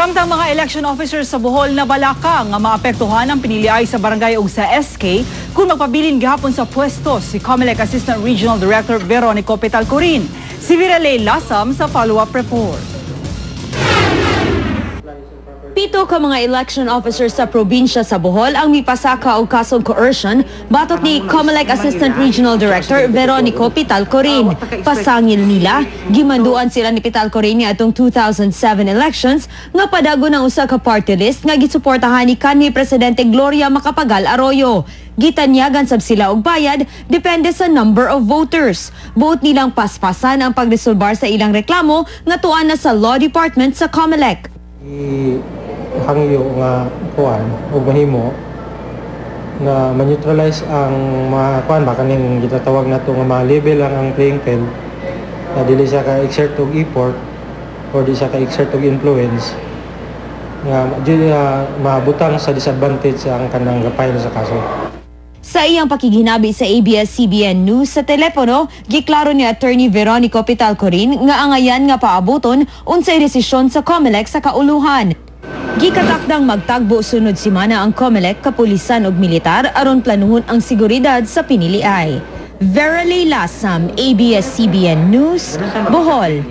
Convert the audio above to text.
Samtang mga election officers sa Bohol na balaka nga maapektuhan ang piniliay sa barangay ug sa SK kung magpabilin gihapon sa pwesto si COMELEC Assistant Regional Director Veronico Petalcorin. Si Viralay Lasam sa follow-up report. 7 ka mga election officers sa probinsya sa Bohol ang mipasaka og kasong coercion batok ni COMELEC Assistant Regional Director Veronico Petalcorin. Pasangil nila, gimanduan sila ni Petalcorin ni atong 2007 elections nga padago ng usa ka party list nga gisuportahan ni kanhi Presidente Gloria Macapagal Arroyo. Gitanyagan sab sila og bayad depende sa number of voters. Buot nilang paspasan ang pagresolbar sa ilang reklamo nga tuan na sa Law Department sa COMELEC. Hangyo nga kuan o mahimo na ma-neutralize ang mga kuan ba kaning gitatawag nato nga ma-level lang ang playing field na dili siya ka exert og effort or di siya ka exert og influence nga mabutang sa disadvantage ang kanang gapaylo sa kaso. Sa iyang pakiginabi sa ABS-CBN News sa telepono, giklaro ni Attorney Veronico Petalcorin nga angayan nga paabuton unsay desisyon sa COMELEC sa kauluhan. Gikatakdang magtagbo sunod simana ang COMELEC, kapulisan ug militar aron planuhon ang seguridad sa piniliay. Viralay Lasam, ABS-CBN News, Bohol.